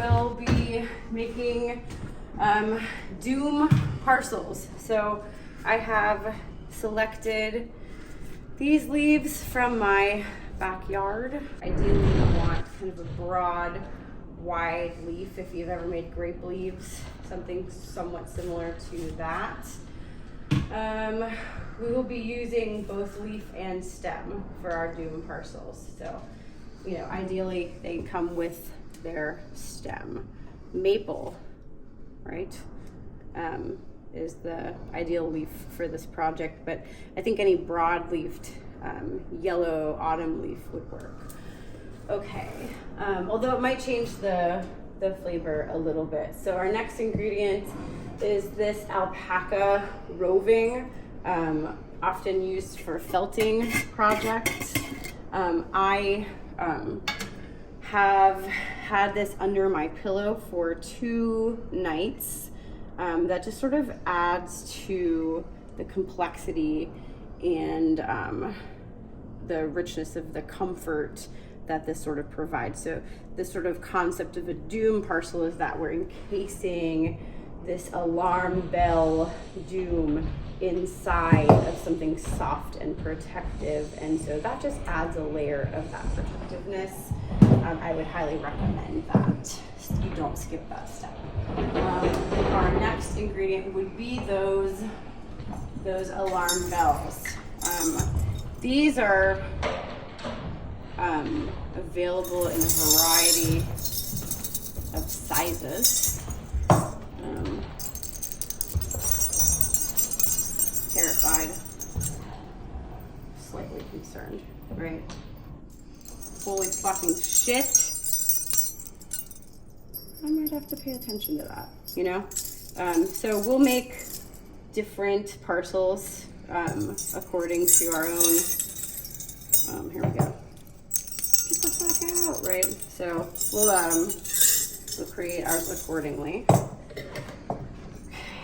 will be making doom parcels. So I have selected these leaves from my backyard. Ideally you want kind of a broad, wide leaf if you've ever made grape leaves, something somewhat similar to that. We will be using both leaf and stem for our doom parcels. So, you know, ideally they come with their stem. Maple, right, is the ideal leaf for this project, but I think any broad-leafed yellow autumn leaf would work. Okay, although it might change the flavor a little bit. So our next ingredient is this alpaca roving, often used for felting projects. I have had this under my pillow for 2 nights. That just sort of adds to the complexity and the richness of the comfort that this sort of provides. So this sort of concept of a doom parcel is that we're encasing this alarm bell doom inside of something soft and protective, and so that just adds a layer of that protectiveness. I would highly recommend that you don't skip that step. Our next ingredient would be those alarm bells. These are available in a variety of sizes. Terrified, slightly concerned, right? Holy fucking shit. I might have to pay attention to that, you know? So we'll make different parcels according to our own, here we go. Get the fuck out, right? So we'll create ours accordingly.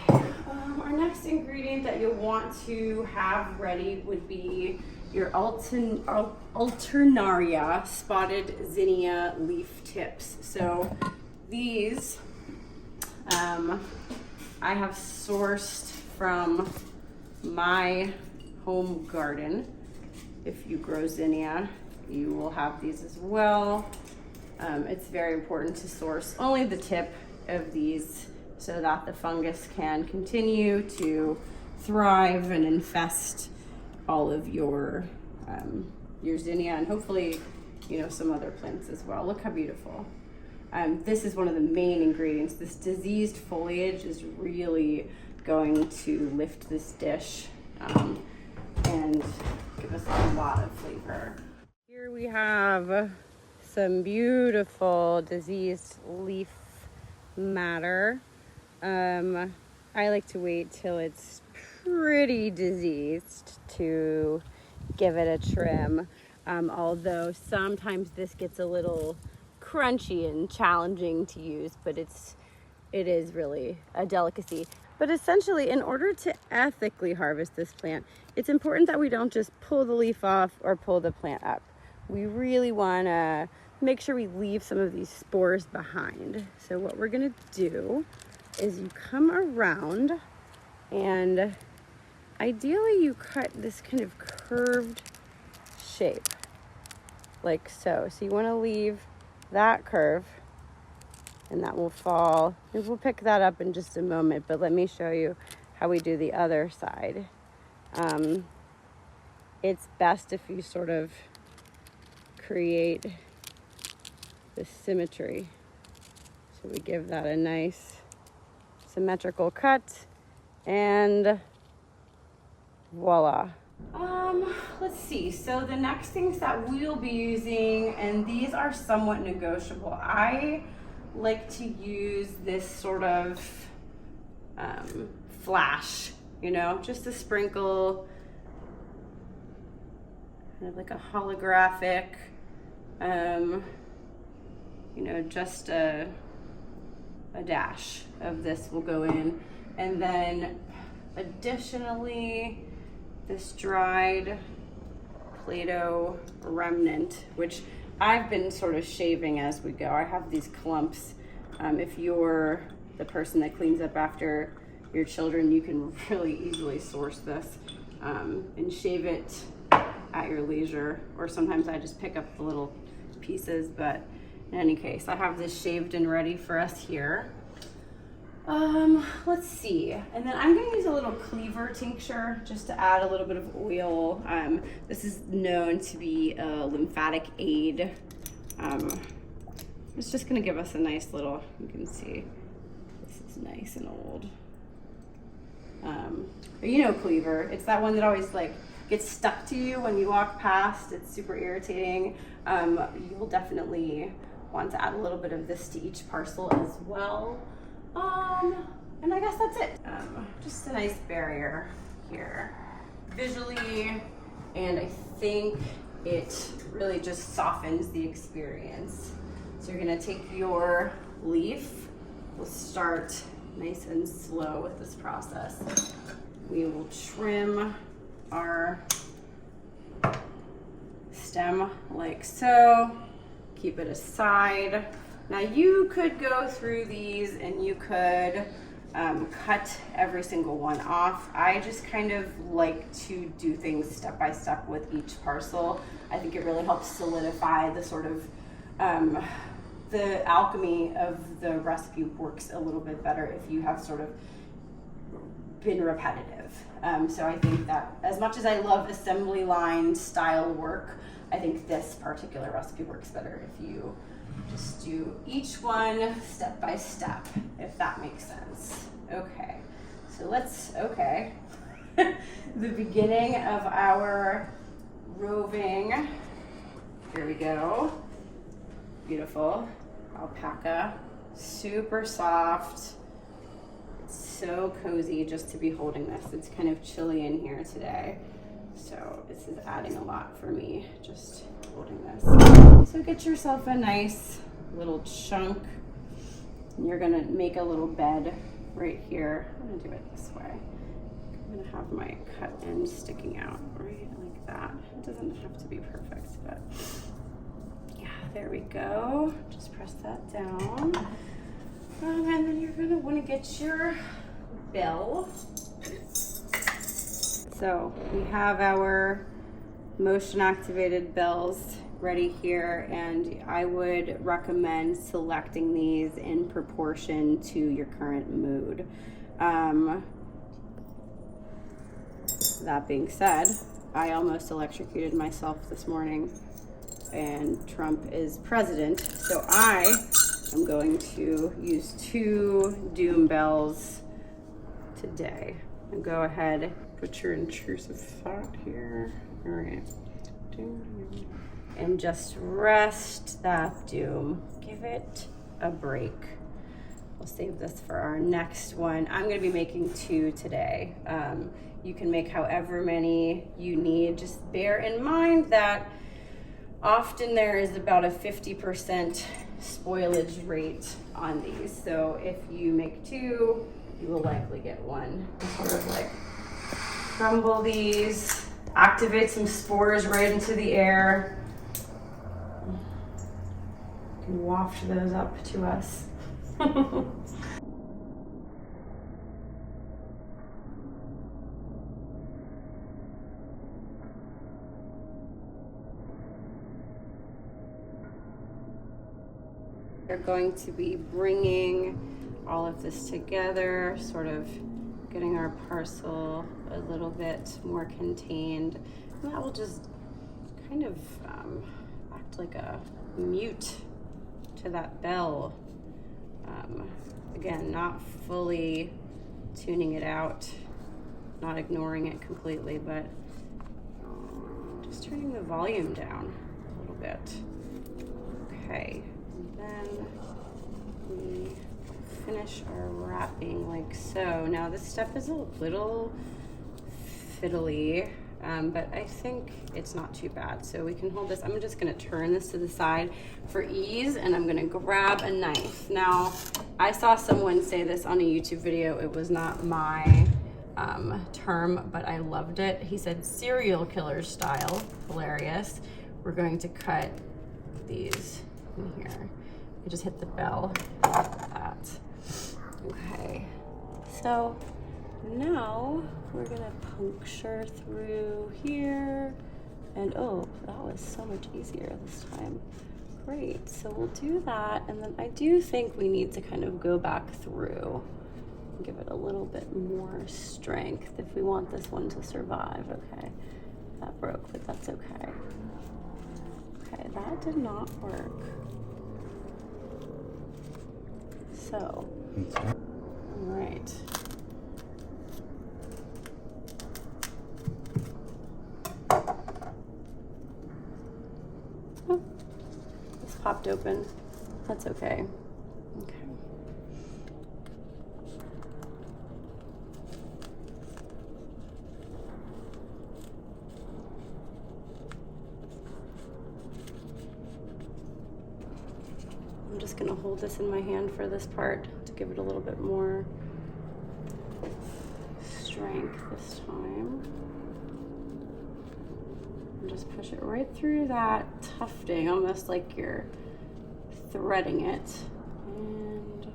Our next ingredient that you'll want to have ready would be your Alternaria-spotted zinnia leaf tips. So these I have sourced from my home garden. If you grow zinnia, you will have these as well. It's very important to source only the tip of these so that the fungus can continue to thrive and infest all of your zinnia, and hopefully, you know, some other plants as well. Look how beautiful. This is one of the main ingredients. This diseased foliage is really going to lift this dish and give us a lot of flavor. Here we have some beautiful diseased leaf matter. I like to wait till it's pretty diseased to give it a trim, although sometimes this gets a little crunchy and challenging to use, but it is really a delicacy. But essentially, in order to ethically harvest this plant, it's important that we don't just pull the leaf off or pull the plant up. We really want to make sure we leave some of these spores behind. So what we're going to do is you come around, and ideally you cut this kind of curved shape like so. So you want to leave that curve, and that will fall. And we'll pick that up in just a moment, but let me show you how we do the other side. It's best if you sort of create the symmetry. So we give that a nice symmetrical cut, and voila. Let's see. So the next things that we'll be using, and these are somewhat negotiable. I like to use this sort of flash, you know, just a sprinkle, kind of like a holographic, you know, just a dash of this will go in. And then additionally, this dried Playdoh remnant, which I've been sort of shaving as we go. I have these clumps If you're the person that cleans up after your children, you can really easily source this and shave it at your leisure, or sometimes I just pick up the little pieces, but in any case, I have this shaved and ready for us here. Let's see, and then I'm going to use a little Cleaver tincture just to add a little bit of oil. This is known to be a lymphatic aid. It's just going to give us a nice little, you can see, this is nice and old. But you know Cleaver, it's that one that always like gets stuck to you when you walk past. It's super irritating. You'll definitely want to add a little bit of this to each parcel as well. And I guess that's it. Just a nice barrier here visually, and I think it really just softens the experience. So you're gonna take your leaf, we'll start nice and slow with this process. We will trim our stem like so, keep it aside. Now you could go through these and you could cut every single one off. I just kind of like to do things step by step with each parcel. I think it really helps solidify the sort of the alchemy of the recipe works a little bit better if you have sort of been repetitive. So I think that as much as I love assembly line style work, I think this particular recipe works better if you just do each one step by step, if that makes sense. Okay, so let's, the beginning of our roving, here we go. Beautiful, alpaca, super soft. It's so cozy just to be holding this. It's kind of chilly in here today, so this is adding a lot for me, just holding this. So get yourself a nice little chunk, and you're gonna make a little bed right here. I'm gonna do it this way. I'm gonna have my cut end sticking out right like that. It doesn't have to be perfect, but yeah, there we go. Just press that down. And then you're gonna wanna get your bell. So we have our motion activated bells ready here, and I would recommend selecting these in proportion to your current mood. That being said, I almost electrocuted myself this morning, and Trump is president, so I am going to use 2 doom bells today. And go ahead, put your intrusive thought here. All right. And just rest that doom. Give it a break. We'll save this for our next one. I'm gonna be making 2 today. You can make however many you need. Just bear in mind that often there is about a 50% spoilage rate on these. So if you make 2, you will likely get 1. Sort of like crumble these, activate some spores right into the air. You can waft those up to us. They're going to be bringing all of this together, sort of getting our parcel a little bit more contained. And that will just kind of act like a mute to that bell. Again, not fully tuning it out, not ignoring it completely, but just turning the volume down a little bit. Okay, and then we finish our wrapping like so. Now this step is a little fiddly, but I think it's not too bad. So we can hold this. I'm just gonna turn this to the side for ease, and I'm gonna grab a knife. Now, I saw someone say this on a YouTube video. It was not my term, but I loved it. He said serial killer style, hilarious. We're going to cut these in here. I just hit the bell like that. Okay, so now we're gonna puncture through here. And oh, that was so much easier this time. Great, so we'll do that. And then I do think we need to kind of go back through and give it a little bit more strength if we want this one to survive. Okay, that broke, but that's okay. Okay, that did not work. So, all right. Oh, this popped open. That's okay. Okay. I'm just gonna hold this in my hand for this part to give it a little bit more strength this time. And just push it right through that tufting, almost like you're threading it. And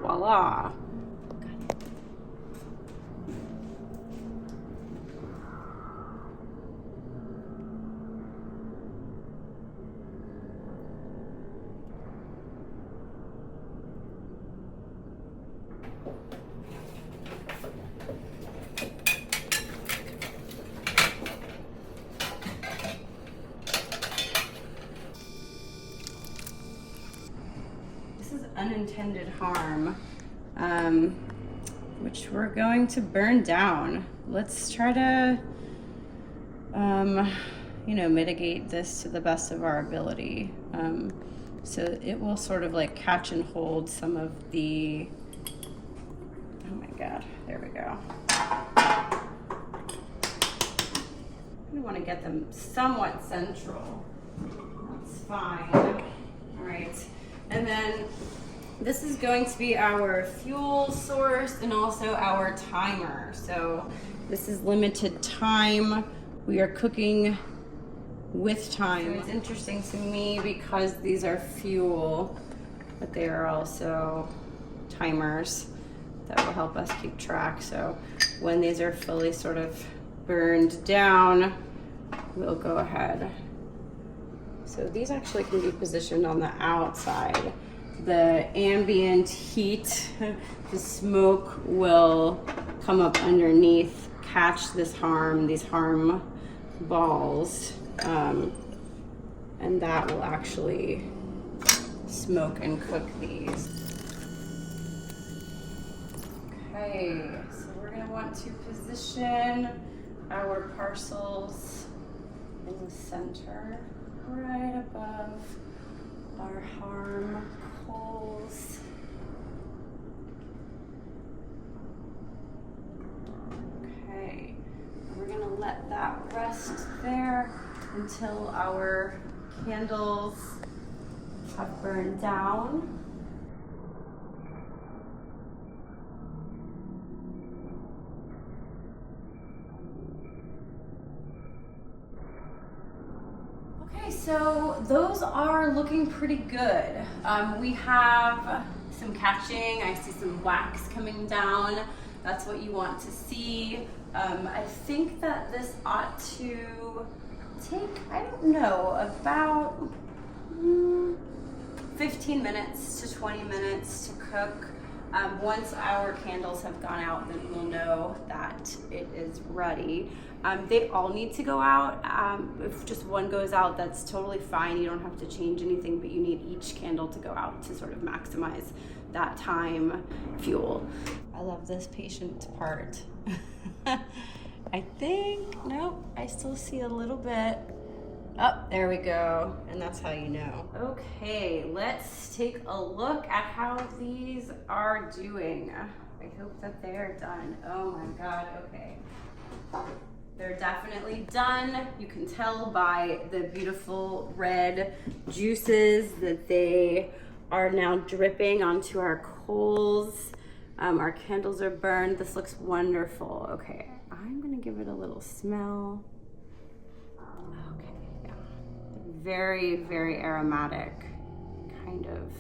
voila. Unintended harm, which we're going to burn down. Let's try to, you know, mitigate this to the best of our ability. So it will sort of like catch and hold some of the, oh my God, there we go. I want to get them somewhat central. That's fine. All right. And then this is going to be our fuel source and also our timer. So this is limited time. We are cooking with time. So it's interesting to me because these are fuel, but they are also timers that will help us keep track. So when these are fully sort of burned down, we'll go ahead. So these actually can be positioned on the outside. The ambient heat, the smoke will come up underneath, catch this harm, these harm balls, and that will actually smoke and cook these. Okay, so we're gonna want to position our parcels in the center, right above our harm holes. Okay, we're gonna let that rest there until our candles have burned down. So those are looking pretty good. We have some catching. I see some wax coming down. That's what you want to see. I think that this ought to take, I don't know, about 15 minutes to 20 minutes to cook. Once our candles have gone out, then we'll know that it is ready. They all need to go out. If just one goes out, that's totally fine. You don't have to change anything, but you need each candle to go out to sort of maximize that time fuel. I love this patient part. I think, nope, I still see a little bit. Oh, there we go. And that's how you know. Okay, let's take a look at how these are doing. I hope that they're done. Oh my God, okay. They're definitely done. You can tell by the beautiful red juices that they are now dripping onto our coals. Our candles are burned. This looks wonderful. Okay, I'm gonna give it a little smell. Okay, yeah. Very, very aromatic kind of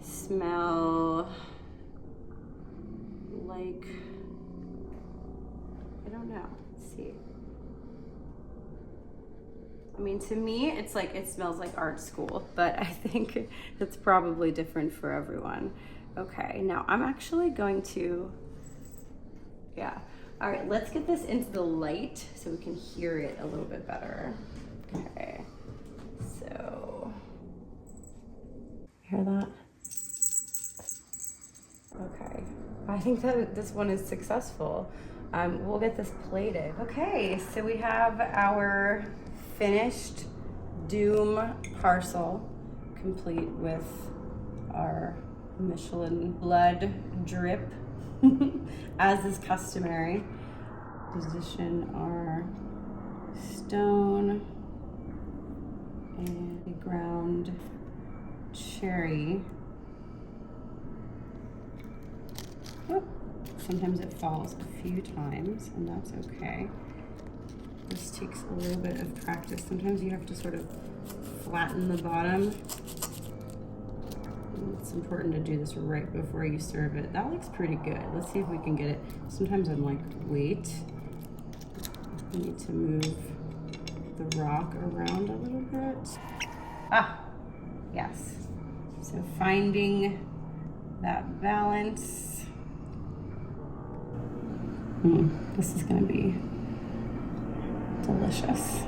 smell. Like, I don't know, let's see. I mean, to me, it's like, it smells like art school, but I think it's probably different for everyone. Okay, now I'm actually going to, yeah. All right, let's get this into the light so we can hear it a little bit better. Okay, so, hear that? Okay, I think that this one is successful. We'll get this plated. Okay, so we have our finished Doom parcel, complete with our Michelin blood drip, as is customary. Position our stone and a ground cherry. Oh, sometimes it falls a few times, and that's okay. This takes a little bit of practice. Sometimes you have to sort of flatten the bottom. It's important to do this right before you serve it. That looks pretty good. Let's see if we can get it. Sometimes I'm like, wait. I need to move the rock around a little bit. Ah, yes. So finding that balance. This is gonna be delicious.